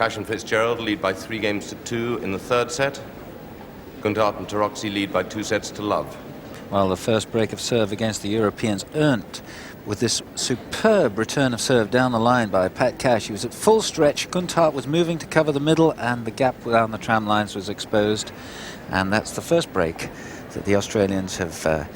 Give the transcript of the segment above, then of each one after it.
Cash and Fitzgerald lead by 3 games to 2 in the third set. Günthardt and Taróczy lead by 2 sets to love. Well, the first break of serve against the Europeans earned with this superb return of serve down the line by Pat Cash. He was at full stretch. Günthardt was moving to cover the middle, and the gap down the tram lines was exposed. And that's the first break that the Australians have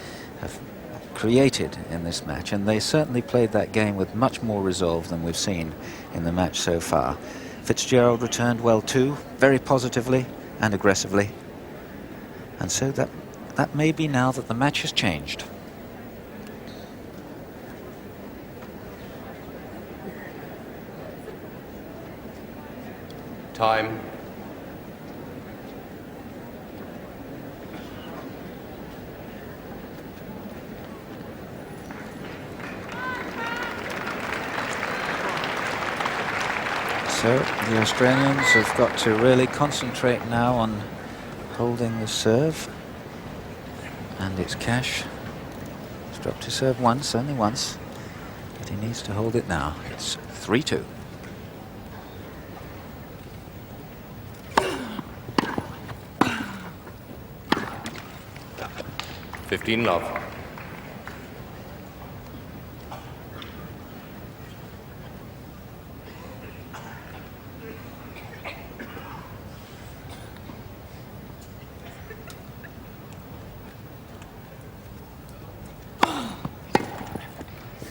created in this match. And they certainly played that game with much more resolve than we've seen in the match so far. Fitzgerald returned well too, very positively and aggressively. And so that may be now that the match has changed. Time. So the Australians have got to really concentrate now on holding the serve. And it's Cash. He's dropped his serve once, only once. But he needs to hold it now. It's 3-2. Love.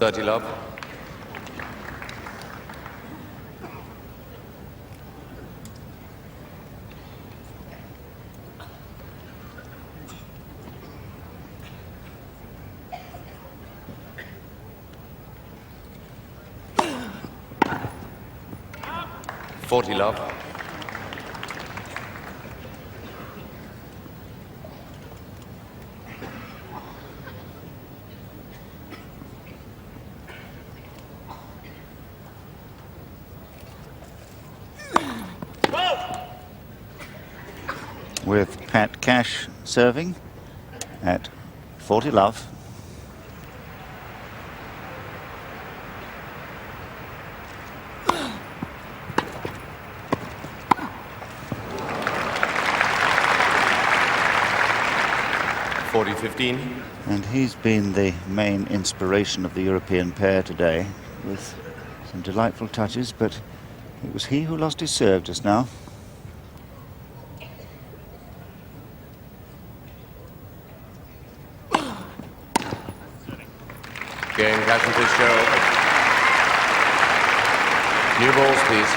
Love. Love. With Pat Cash serving at 40 love. And he's been the main inspiration of the European pair today, with some delightful touches, but it was he who lost his serve just now. Game, Cash and Fitzgerald. New balls, please.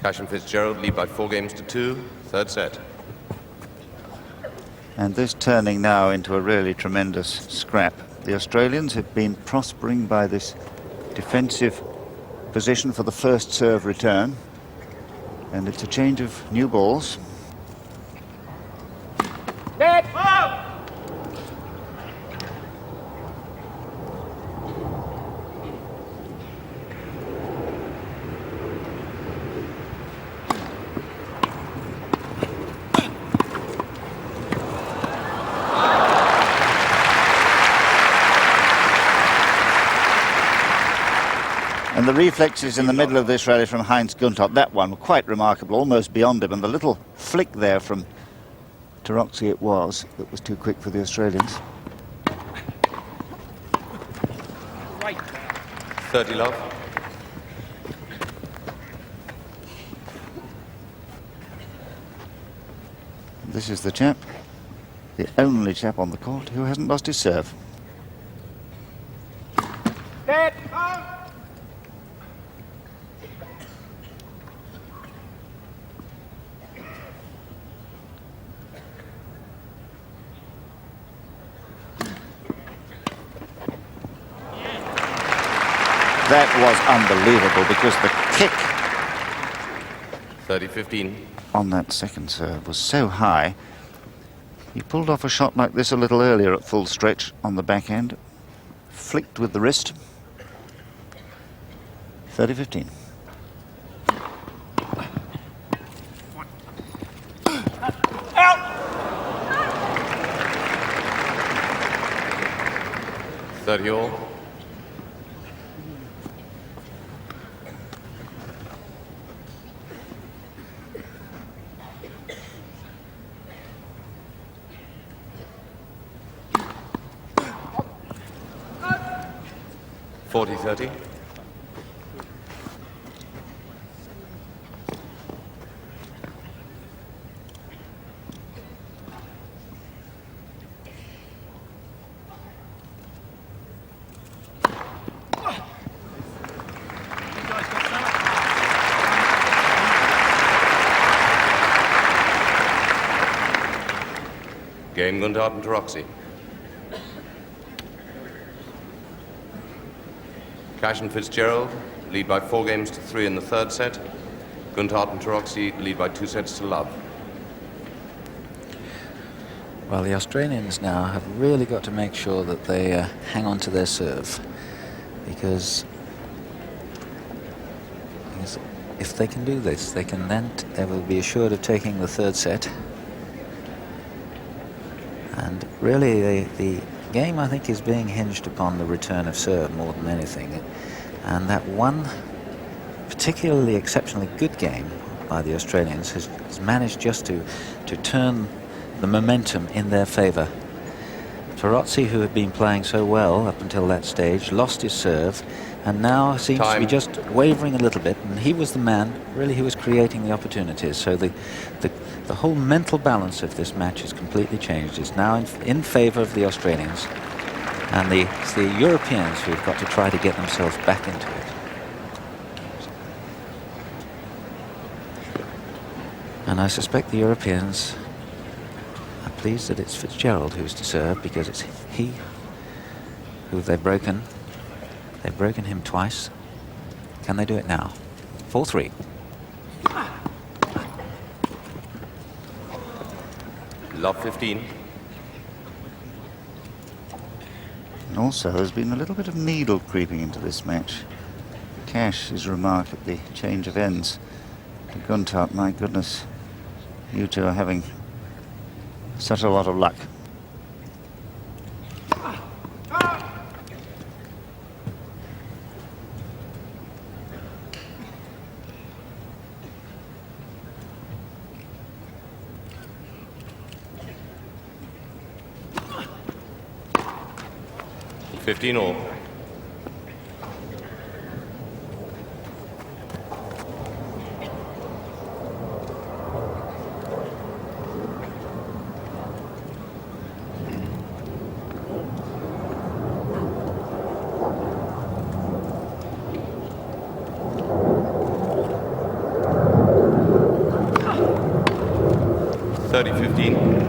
Cash and Fitzgerald lead by 4 games to 2, third set. And this turning now into a really tremendous scrap. The Australians have been prospering by this defensive position for the first serve return. And it's a change of new balls. Net. And the reflexes in the middle of this rally from Heinz Guenthardt, that one, were quite remarkable, almost beyond him. And the little flick there from Taróczy it was, that was too quick for the Australians. Right. 30 love. This is the chap, the only chap on the court who hasn't lost his serve. Net. That was unbelievable, because the kick 30-15. on that second serve was so high. He pulled off a shot like this a little earlier at full stretch on the backhand, flicked with the wrist. 30-15. 30 all. (40-30). Game Günthardt and Taroczy. Cash and Fitzgerald lead by 4-3 in the third set. Günthardt and Taroczy lead by 2-love. Well, the Australians now have really got to make sure that they hang on to their serve, because if they can do this, they will be assured of taking the third set. And really, the game, I think, is being hinged upon the return of serve more than anything. And that one particularly exceptionally good game by the Australians has managed just to turn the momentum in their favour. Taroczy, who had been playing so well up until that stage, lost his serve and now seems to be just wavering a little bit, and he was the man really who was creating the opportunities. So the whole mental balance of this match is completely changed. It's now in favour of the Australians, and it's the Europeans who've got to try to get themselves back into it. And I suspect the Europeans are pleased that it's Fitzgerald who's to serve, because it's he who they've broken. They've broken him twice. Can they do it now? 4-3. Love 15. And also, there's been a little bit of needle creeping into this match. Cash, his remark at the change of ends to Günthardt, my goodness, you two are having such a lot of luck. $15 all. $30-15.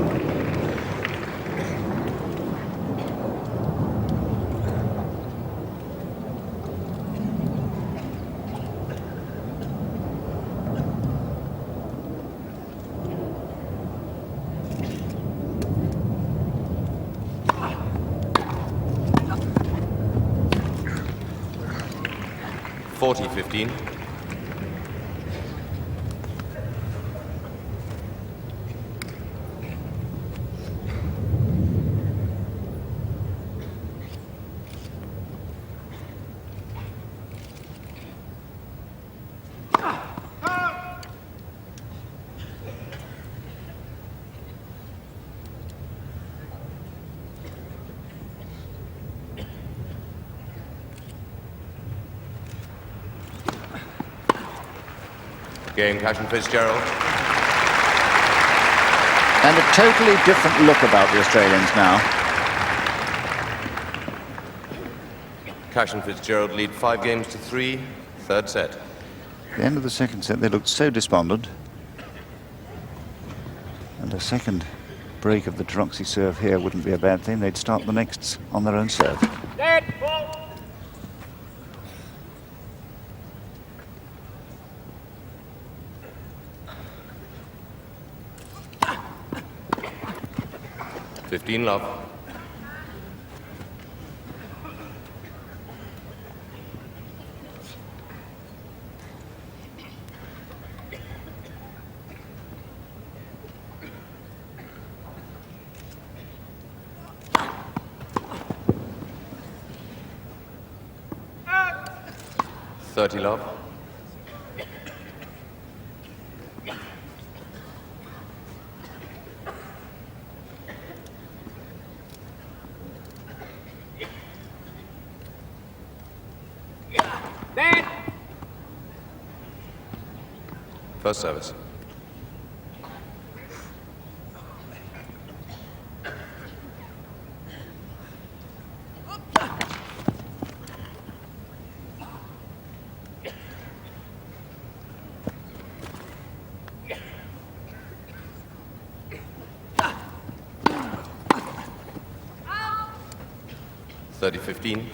$40-15. Game, Cash and Fitzgerald. And a totally different look about the Australians now. Cash and Fitzgerald lead 5-3, third set. At the end of the second set, they looked so despondent. And a second break of the Taroczy serve here wouldn't be a bad thing. They'd start the next on their own serve. Dead. Ball. $15 love. 30 love. Net. First service. Out. 30-15.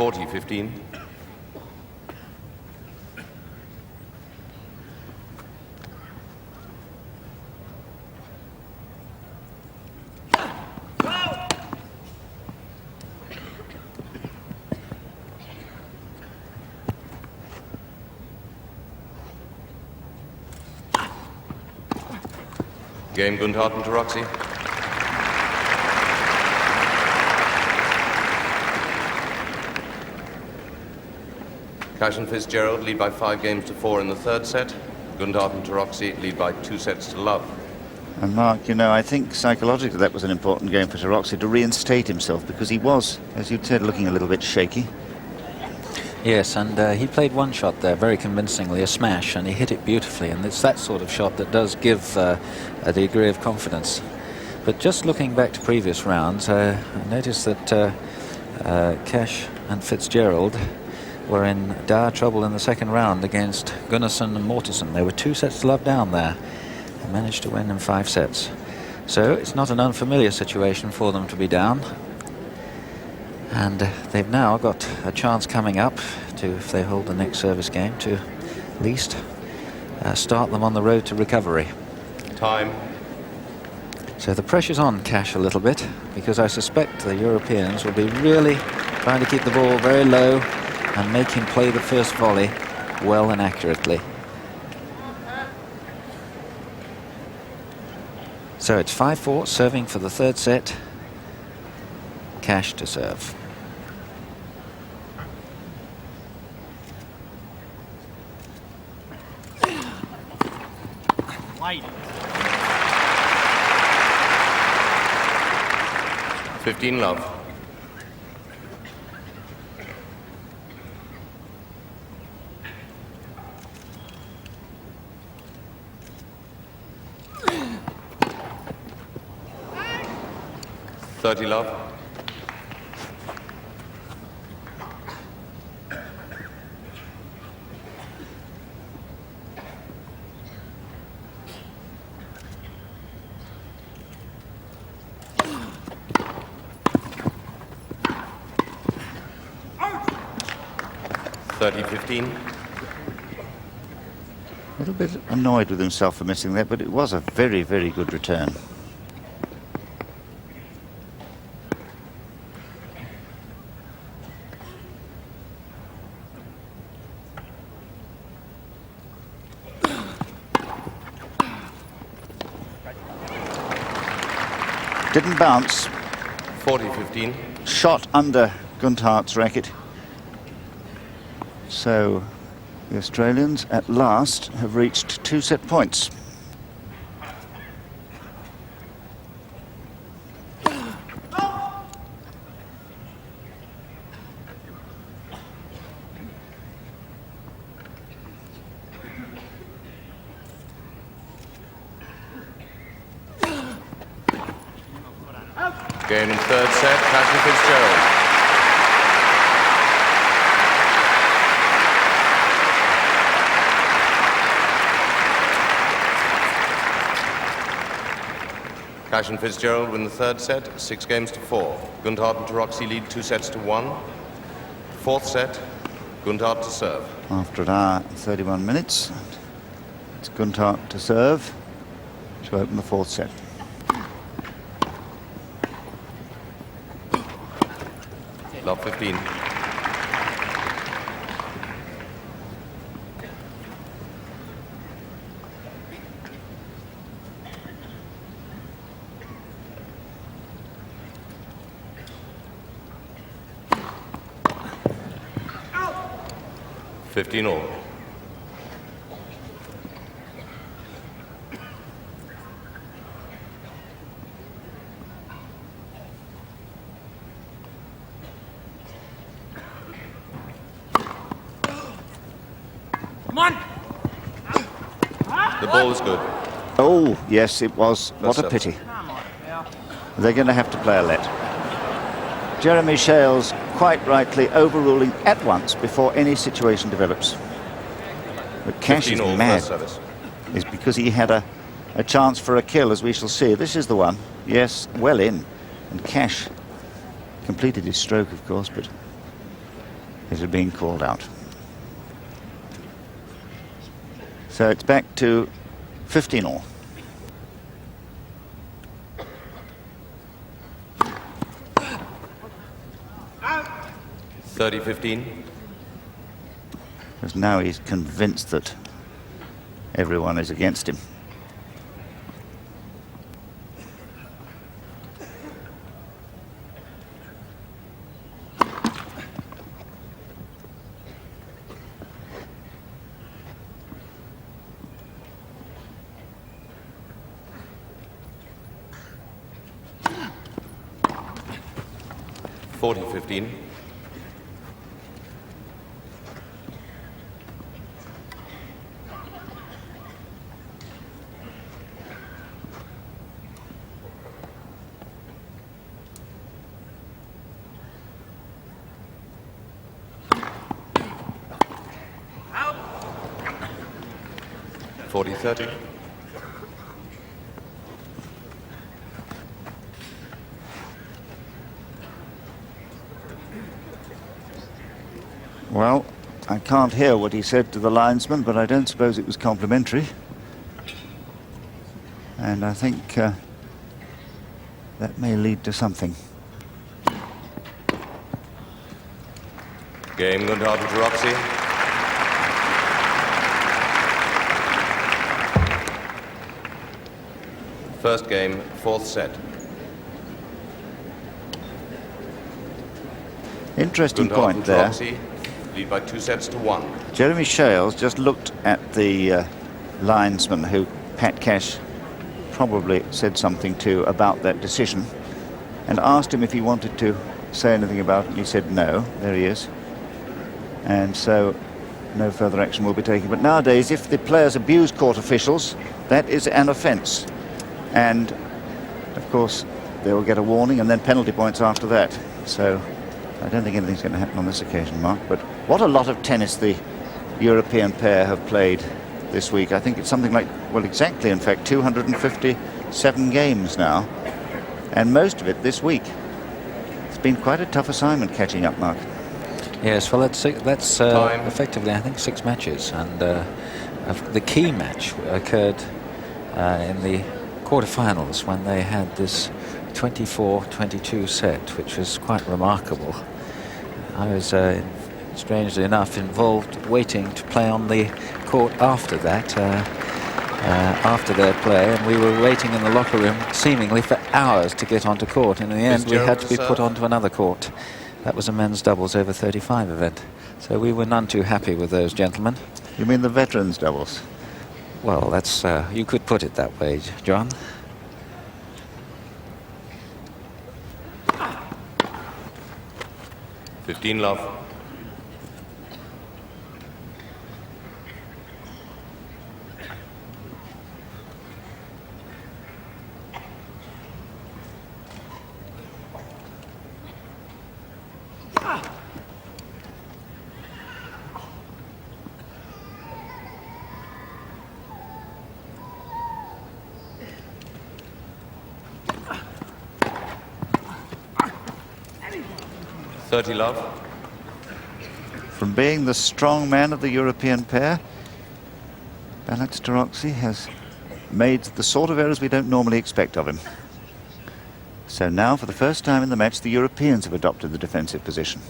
$40-15. Game Günthardt and Taroczy. Cash and Fitzgerald lead by 5 games to 4 in the third set. Günthardt and Taroczy lead by 2 sets to love. And Mark, you know, I think psychologically that was an important game for Taroczy to reinstate himself, because he was, as you said, looking a little bit shaky. Yes, and he played one shot there very convincingly, a smash, and he hit it beautifully, and it's that sort of shot that does give a degree of confidence. But just looking back to previous rounds, I noticed that Cash and Fitzgerald were in dire trouble in the second round against Gunnarsson and Mortensen. They were 2 sets to love down there and managed to win in 5 sets. So it's not an unfamiliar situation for them to be down. And they've now got a chance coming up to, if they hold the next service game, to at least start them on the road to recovery. Time. So the pressure's on Cash a little bit, because I suspect the Europeans will be really trying to keep the ball very low and make him play the first volley well and accurately. So it's 5-4, serving for the third set. Cash to serve. Light. 15 love. $30 love. $30-15. A little bit annoyed with himself for missing that, but it was a very, very good return. Didn't bounce. 40-15. Shot under Günthardt's racket. So the Australians at last have reached 2 set points. Game in third set, Cash and Fitzgerald. Cash and Fitzgerald win the third set, 6 games to 4. Günthardt and Taroczy lead 2 sets to 1. Fourth set, Günthardt to serve. After an hour and 31 minutes, it's Günthardt to serve to open the fourth set. Love 15. Out. 15 all. Come on. The ball is good. Oh, yes, it was. What a First pity. Come on, Phil. They're going to have to play a let. Jeremy Shales quite rightly overruling at once before any situation develops. But Cash 15 is all mad. first service. Is because he had a chance for a kill, as we shall see. This is the one. Yes, well in. And Cash completed his stroke, of course, but it had been called out. So it's back to 15 all. Out. 30-15. Because now he's convinced that everyone is against him. $40-15. Out. 40-30. Well, I can't hear what he said to the linesman, but I don't suppose it was complimentary. And I think that may lead to something. Game Günthardt and Taroczy. First game, fourth set. Interesting Günthardt point and there. Taroczy lead by 2-1. Jeremy Shales just looked at the linesman who Pat Cash probably said something to about that decision and asked him if he wanted to say anything about it, and he said no. There he is. And so no further action will be taken. But nowadays, if the players abuse court officials, that is an offence. And, of course, they will get a warning and then penalty points after that. So I don't think anything's going to happen on this occasion, Mark. But what a lot of tennis the European pair have played this week. I think it's something like, well, exactly, in fact, 257 games now. And most of it this week. It's been quite a tough assignment catching up, Mark. Yes, well, that's effectively, I think, 6 matches. And the key match occurred in the quarterfinals when they had this 24-22 set, which was quite remarkable. I was, strangely enough, involved waiting to play on the court after that, after their play, and we were waiting in the locker room seemingly for hours to get onto court, and in the end we had to be put onto another court. That was a men's doubles over 35 event, so we were none too happy with those gentlemen. You mean the veterans doubles? Well, that's you could put it that way, John. $15 love. $30 love. From being the strong man of the European pair, Balazs Taroczy has made the sort of errors we don't normally expect of him. So now, for the first time in the match, the Europeans have adopted the defensive position.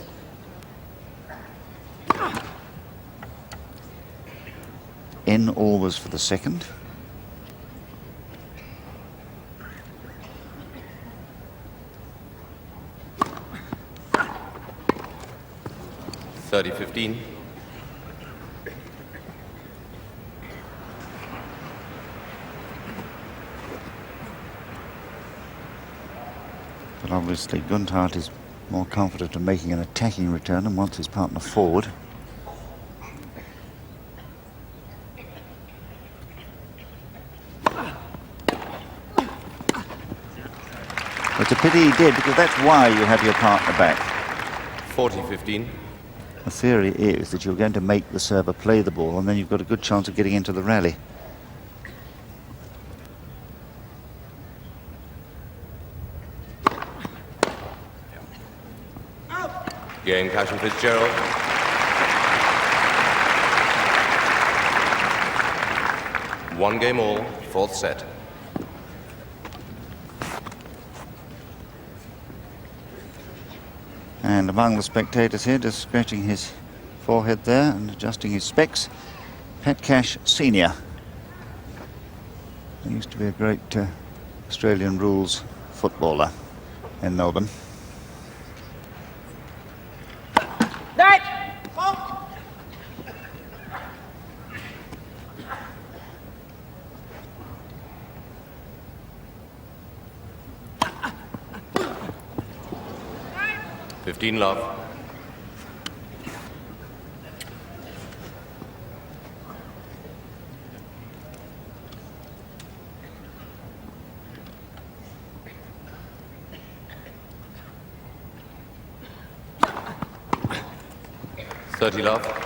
In always for the second. (30-15). But obviously Günthardt is more confident of making an attacking return and wants his partner forward. It's a pity he did, because that's why you have your partner back. 40-15. The theory is that you're going to make the server play the ball, and then you've got a good chance of getting into the rally. Game, Cash and Fitzgerald. One game all, fourth set. And among the spectators here, just scratching his forehead there and adjusting his specs, Pat Cash Senior. He used to be a great Australian rules footballer in Melbourne. Love. Love.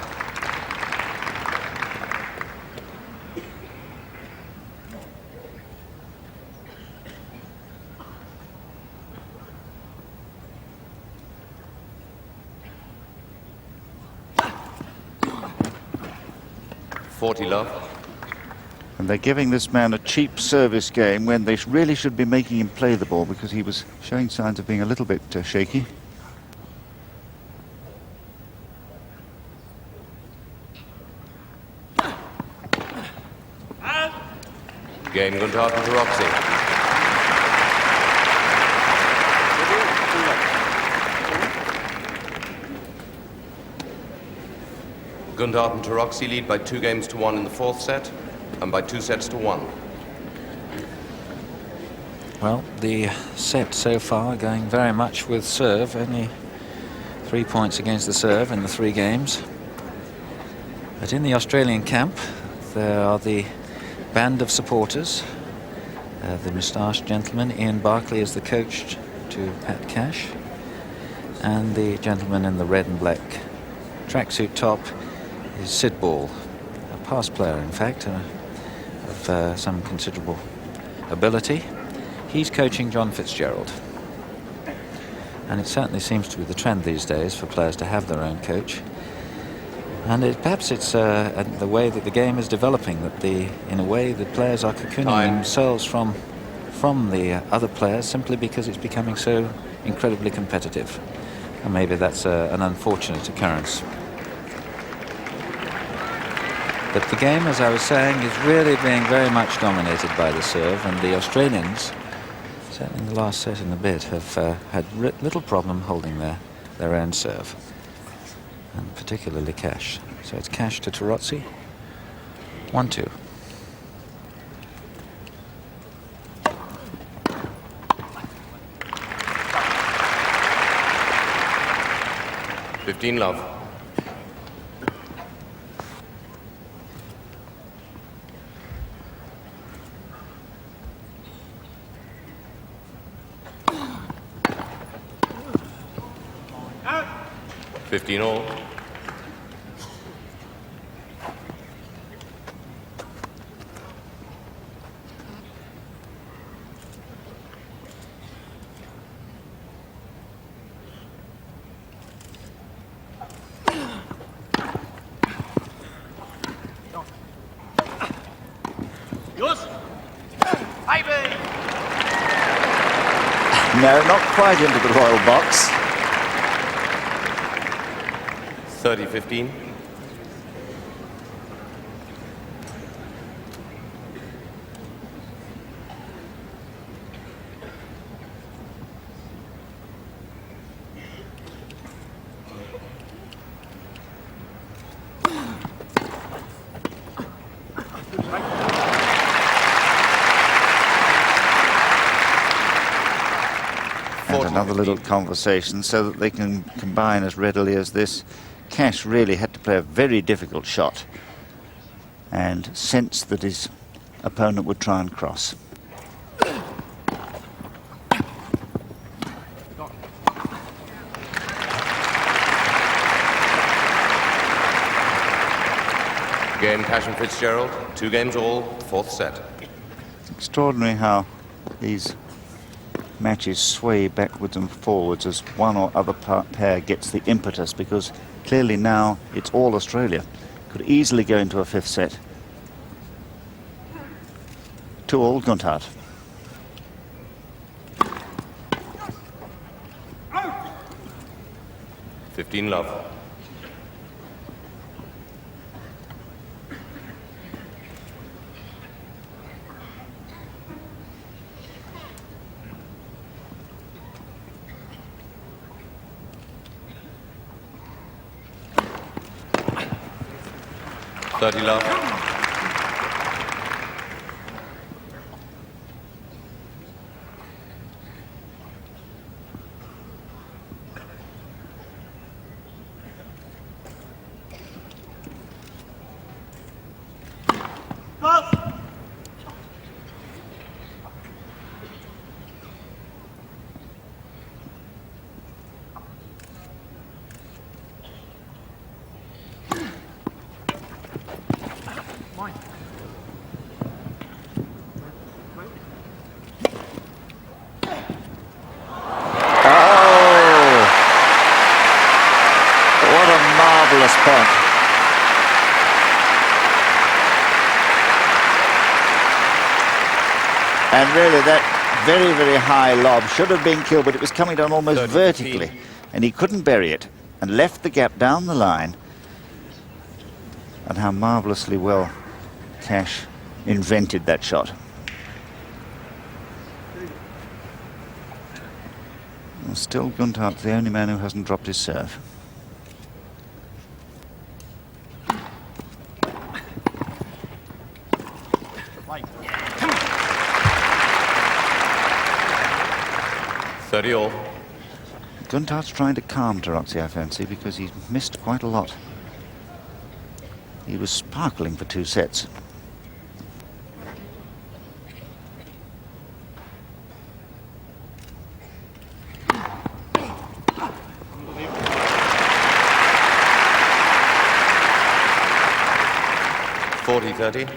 Love. And they're giving this man a cheap service game when they really should be making him play the ball, because he was showing signs of being a little bit shaky. Game, Günthardt and Taroczy. Günthardt and Taroczy lead by 2-1 in the fourth set and by 2-1. Well, the set so far going very much with serve, only 3 points against the serve in the 3 games. But in the Australian camp, there are the band of supporters. The moustached gentleman, Ian Barclay, is the coach to Pat Cash. And the gentleman in the red and black tracksuit top is Sid Ball, a past player, in fact, of some considerable ability. He's coaching John Fitzgerald. And it certainly seems to be the trend these days for players to have their own coach. And perhaps it's the way that the game is developing, that in a way the players are cocooning themselves from the other players simply because it's becoming so incredibly competitive. And maybe that's an unfortunate occurrence. But the game, as I was saying, is really being very much dominated by the serve, and the Australians, certainly in the last set and a bit, have had little problem holding their own serve, and particularly Cash. So it's Cash to Taroczy, 1-2. Love. Out. 15 all. No, not quite into the royal box. 30-15. And another little conversation so that they can combine as readily as this. Cash really had to play a very difficult shot and sense that his opponent would try and cross. Game, Cash and Fitzgerald. 2 games all, 4th set. It's extraordinary how these matches sway backwards and forwards as one or other pair gets the impetus, because clearly now it's all Australia. Could easily go into a 5th set. 2-all Günthardt. Oh. 15 love. Thirty love. Point. And really that very, very high lob should have been killed, but it was coming down almost vertically, and he couldn't bury it and left the gap down the line. And how marvellously well Cash invented that shot. And still Günthardt, the only man who hasn't dropped his serve. All. Güntardt's trying to calm Taróczy, I fancy, because he's missed quite a lot. He was sparkling for 2 sets. $40-30.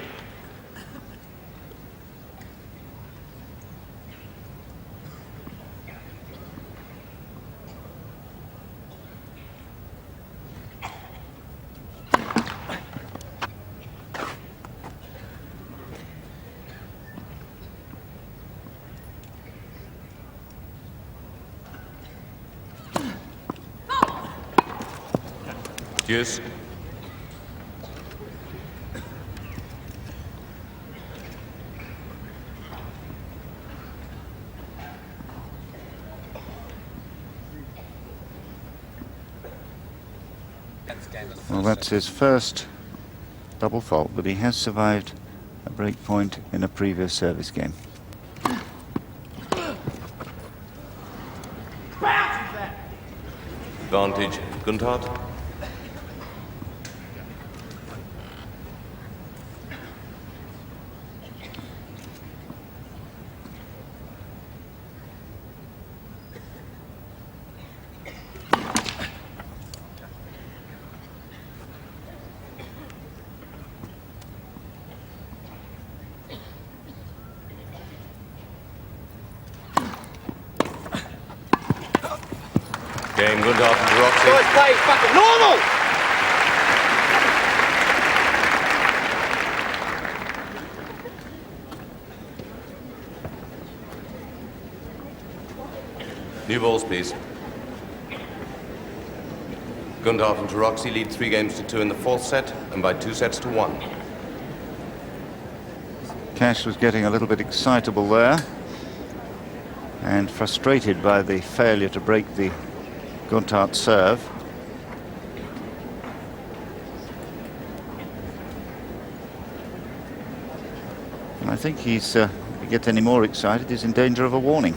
Deuce. Well, that's his first double fault, but he has survived a break point in a previous service game. Advantage, Günthardt. Game, Günthardt and Taróczy. Guys, play fucking normal! New balls, please. Günthardt and Taróczy lead 3 games to 2 in the 4th set and by 2 sets to 1. Cash was getting a little bit excitable there and frustrated by the failure to break the Günthardt serve. And I think if he gets any more excited, he's in danger of a warning.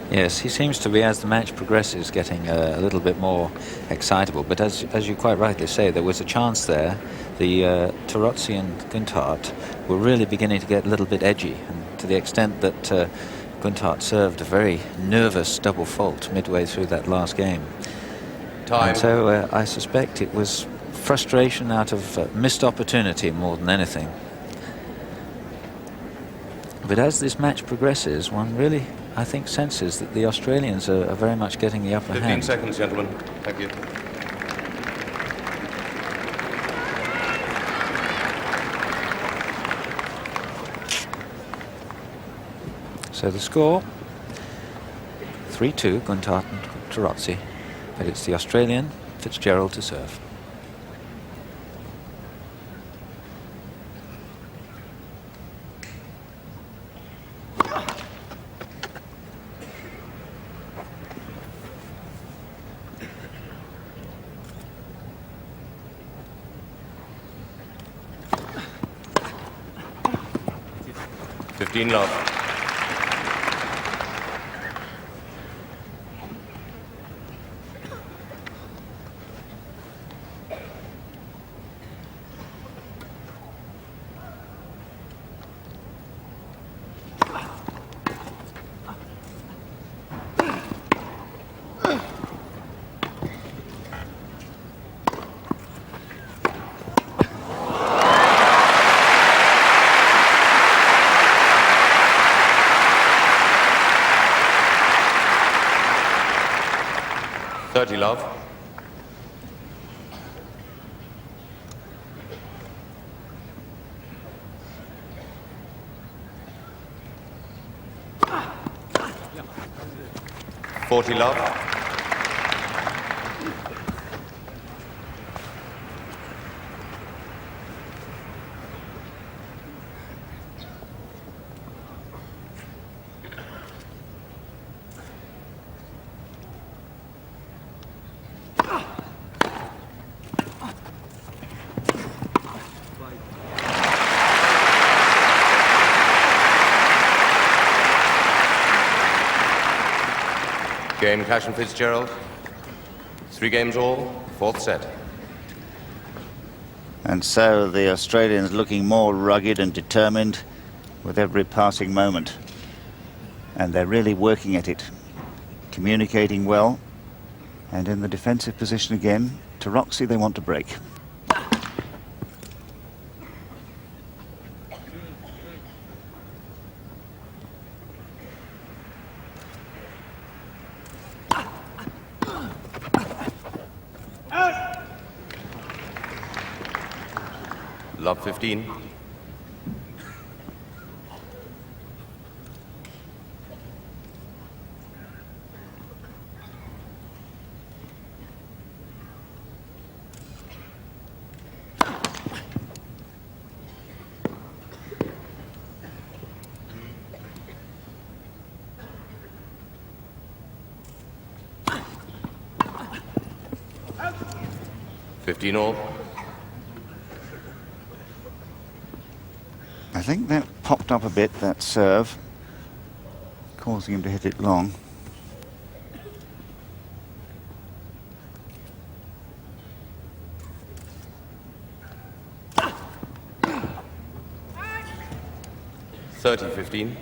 Yes, he seems to be, as the match progresses, getting a little bit more excitable. But as you quite rightly say, there was a chance there. The Taróczy and Günthardt were really beginning to get a little bit edgy, and to the extent that Günthardt served a very nervous double fault midway through that last game. Time. And so I suspect it was frustration out of missed opportunity more than anything. But as this match progresses, one really, I think, senses that the Australians are very much getting the upper 15 hand. seconds, gentlemen. Thank you. So the score, 3-2, Günthardt and Taróczy, but it's the Australian Fitzgerald to serve. Love. Love. Love. Game, Cash and Fitzgerald. 3 games all, 4th set. And so the Australians looking more rugged and determined with every passing moment. And they're really working at it, communicating well. And in the defensive position again, Taróczy they want to break. Love 15. All. I think that popped up a bit, that serve, causing him to hit it long. (30-15).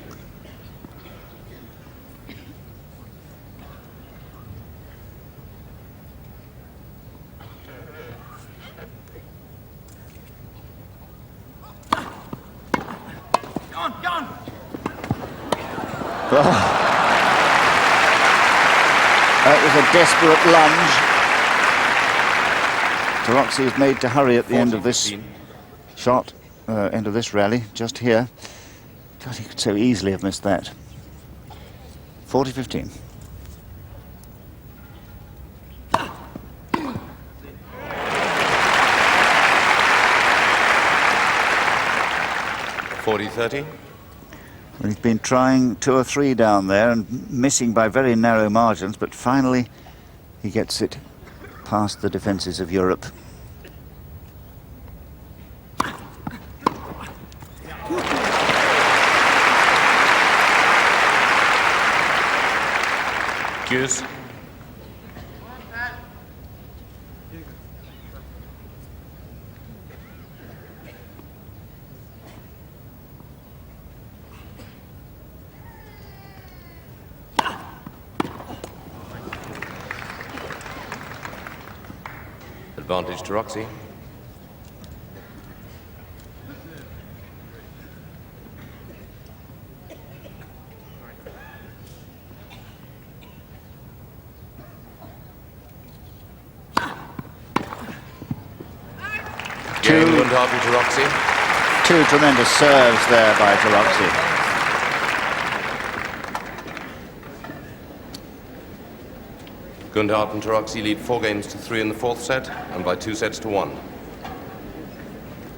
Oh. That was a desperate lunge. Taróczy is made to hurry at the end of this shot, end of this rally, just here. God, he could so easily have missed that. 40-15. He's been trying 2 or 3 down there and missing by very narrow margins, but finally he gets it past the defences of Europe. Deuce. Advantage to Roxy. Günthardt to Roxy. 2 tremendous serves there by Taroczy. Günthardt and Taroczy lead 4 games to 3 in the 4th set, and by 2 sets to 1.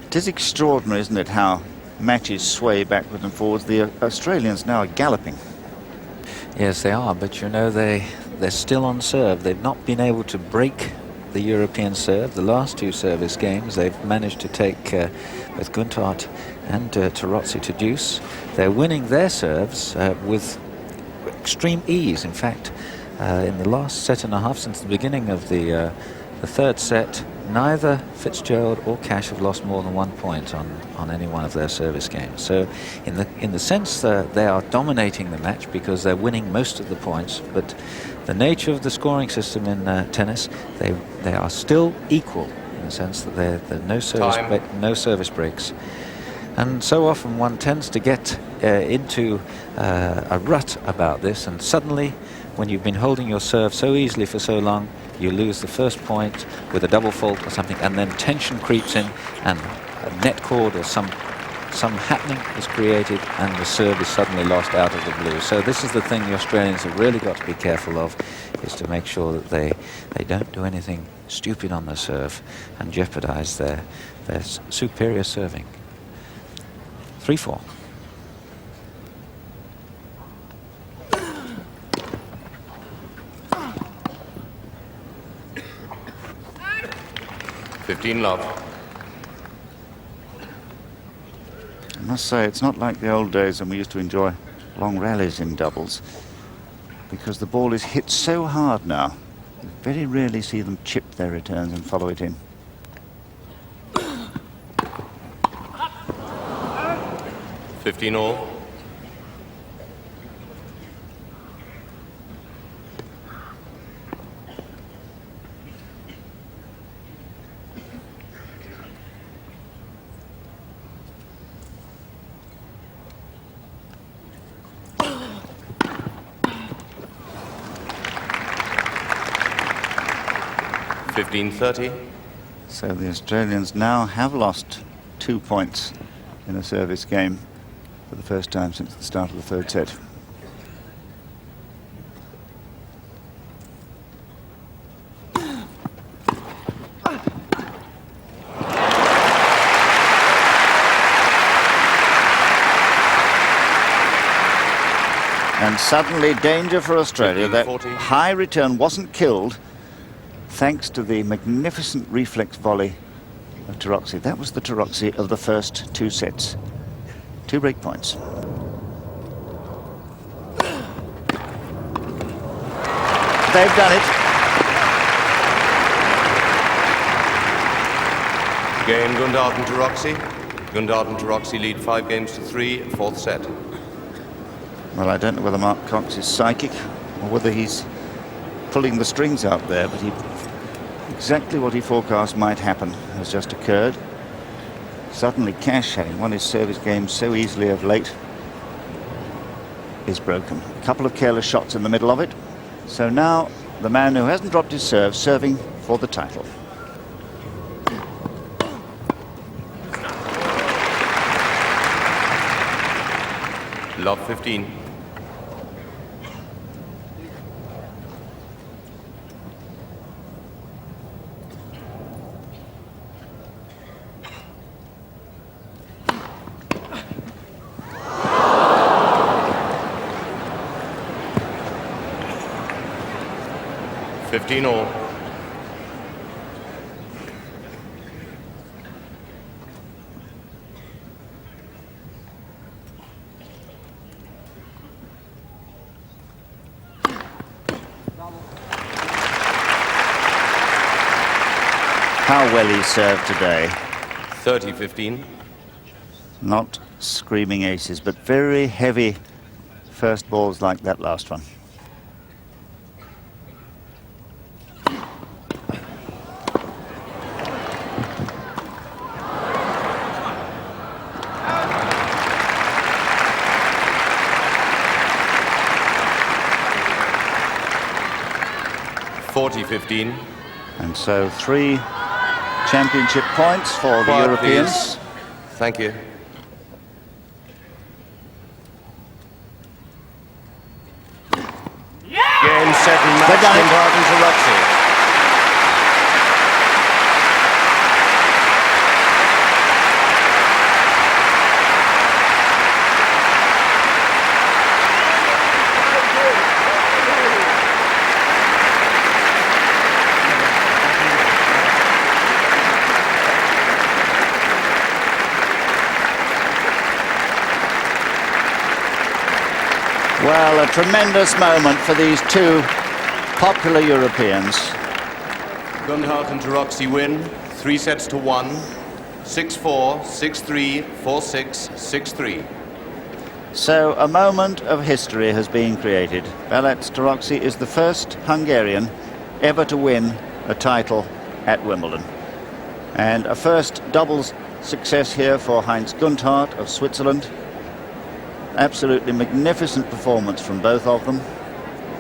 It is extraordinary, isn't it, how matches sway backwards and forwards. The Australians now are galloping. Yes, they are, but you know, they're still on serve. They've not been able to break the European serve. The last 2 service games, they've managed to take both Günthardt and Taroczy to deuce. They're winning their serves with extreme ease. In fact, in the last set and a half, since the beginning of the 3rd set, neither Fitzgerald or Cash have lost more than 1 point on any one of their service games. So in the sense that they are dominating the match because they're winning most of the points, but the nature of the scoring system in tennis, they are still equal in the sense that there are no service breaks. And so often one tends to get into a rut about this, and suddenly, when you've been holding your serve so easily for so long, you lose the first point with a double fault or something, and then tension creeps in, and a net cord or some happening is created, and the serve is suddenly lost out of the blue. So this is the thing the Australians have really got to be careful of, is to make sure that they don't do anything stupid on the serve and jeopardize their superior serving. 3-4. Love. I must say, it's not like the old days when we used to enjoy long rallies in doubles, because the ball is hit so hard now. You very rarely see them chip their returns and follow it in. All. So the Australians now have lost 2 points in a service game for the first time since the start of the 3rd set. And suddenly danger for Australia. That high return wasn't killed thanks to the magnificent reflex volley of Taroczy. That was the Taroczy of the first 2 sets. 2 break points. They've done it. Game Günthardt and Taroczy. Günthardt and Taroczy lead 5 games to 3 in 4th set. Well, I don't know whether Mark Cox is psychic or whether he's pulling the strings out there, but exactly what he forecast might happen has just occurred. Suddenly Cash, having won his service game so easily of late, is broken. A couple of careless shots in the middle of it. So now the man who hasn't dropped his serve, serving for the title. Love 15. 15 all. How well he served today. 30-15. Not screaming aces, but very heavy first balls like that last one. And so 3 championship points for the Quiet, Europeans. please. Thank you. Game, set, and match. They've done it. Günthardt and Taróczy. Well, a tremendous moment for these 2 popular Europeans. Günthardt and Taroczy win 3-1, 6-4, 6-3, 4-6, 6-3. So a moment of history has been created. Balazs Taroczy is the first Hungarian ever to win a title at Wimbledon. And a first doubles success here for Heinz Guenthardt of Switzerland. Absolutely magnificent performance from both of them.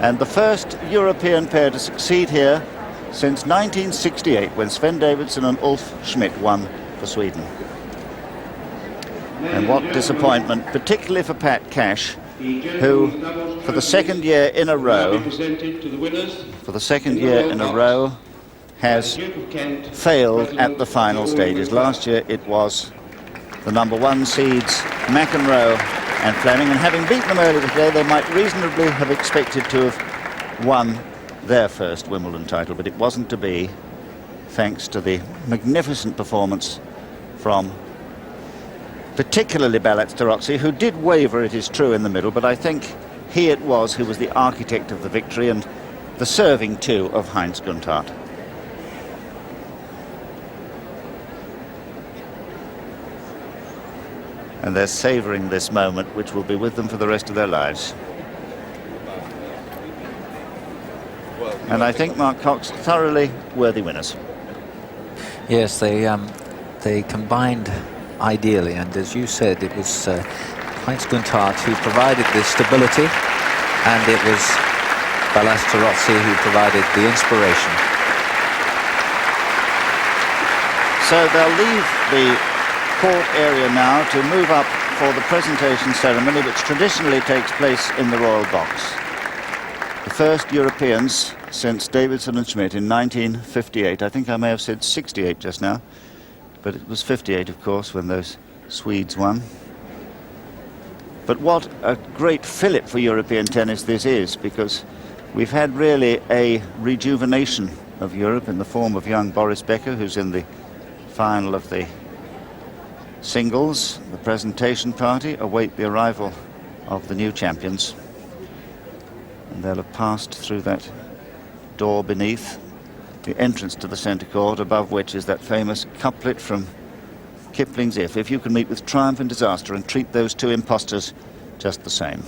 And the first European pair to succeed here since 1968, when Sven Davidson and Ulf Schmidt won for Sweden. And what disappointment, particularly for Pat Cash, who for the second year in a row, has failed at the final stages. Last year it was the number 1 seeds, McEnroe and Fleming, and having beaten them earlier today, they might reasonably have expected to have won their first Wimbledon title, but it wasn't to be, thanks to the magnificent performance from particularly Balazs Taroczy, who did waver, it is true, in the middle, but I think he it was who was the architect of the victory, and the serving too of Heinz Guenthardt. And they're savouring this moment, which will be with them for the rest of their lives. And I think, Mark Cox, thoroughly worthy winners. Yes, they combined ideally, and as you said, it was Heinz Guenthardt who provided the stability, and it was Balazs Taroczy who provided the inspiration. So they'll leave the court area now to move up for the presentation ceremony, which traditionally takes place in the Royal Box. The first Europeans since Davidson and Schmidt in 1958. I think I may have said 68 just now, but it was 58, of course, when those Swedes won. But what a great fillip for European tennis this is, because we've had really a rejuvenation of Europe in the form of young Boris Becker, who's in the final of the singles. The presentation party await the arrival of the new champions, and they'll have passed through that door beneath the entrance to the centre court, above which is that famous couplet from Kipling's If you can meet with triumph and disaster and treat those 2 impostors just the same.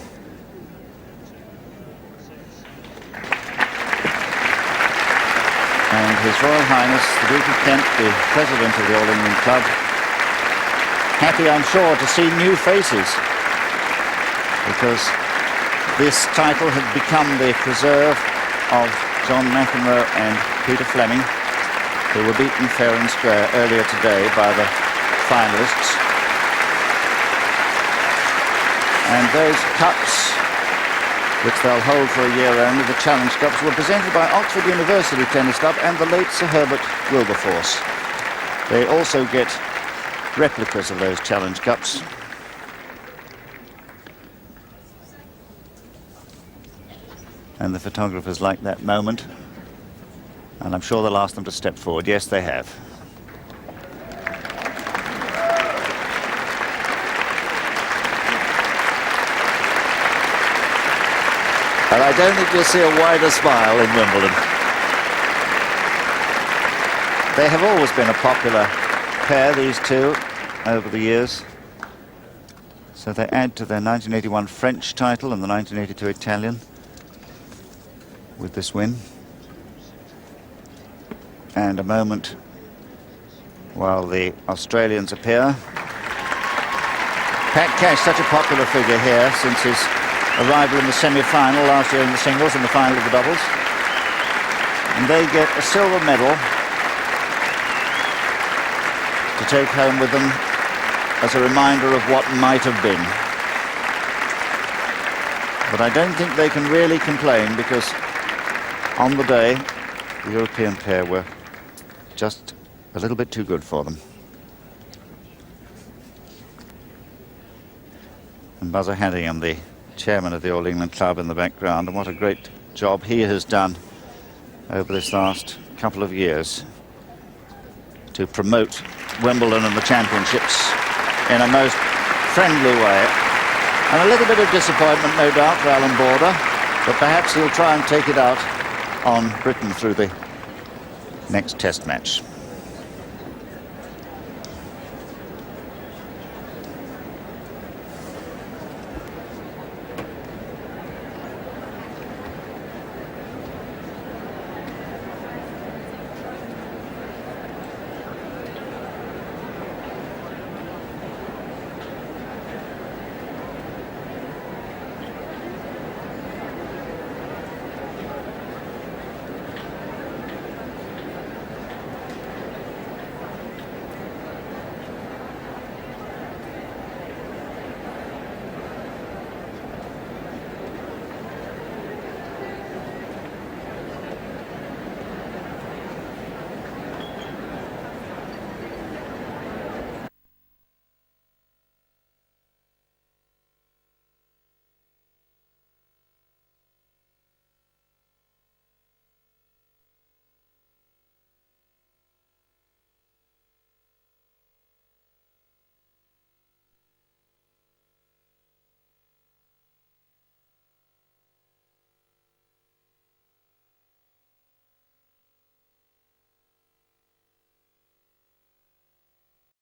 And His Royal Highness the Duke of Kent, the President of the All England Club, happy, I'm sure, to see new faces, because this title had become the preserve of John McEnroe and Peter Fleming, who were beaten fair and square earlier today by the finalists. And those cups, which they'll hold for a year only, the Challenge Cups, were presented by Oxford University Tennis Club and the late Sir Herbert Wilberforce. They also get replicas of those Challenge Cups. And the photographers like that moment. And I'm sure they'll ask them to step forward. Yes, they have. And I don't think you'll see a wider smile in Wimbledon. They have always been a popular pair, these two, over the years. So they add to their 1981 French title and the 1982 Italian with this win. And a moment while the Australians appear. Pat Cash, such a popular figure here since his arrival in the semi-final last year in the singles and the final of the doubles. And they get a silver medal to take home with them as a reminder of what might have been. But I don't think they can really complain, because on the day the European pair were just a little bit too good for them. And Buzzer Haddingham, the chairman of the All England Club, in the background, and what a great job he has done over this last couple of years to promote Wimbledon and the championships in a most friendly way. And a little bit of disappointment, no doubt, for Alan Border, but perhaps he'll try and take it out on Britain through the next test match.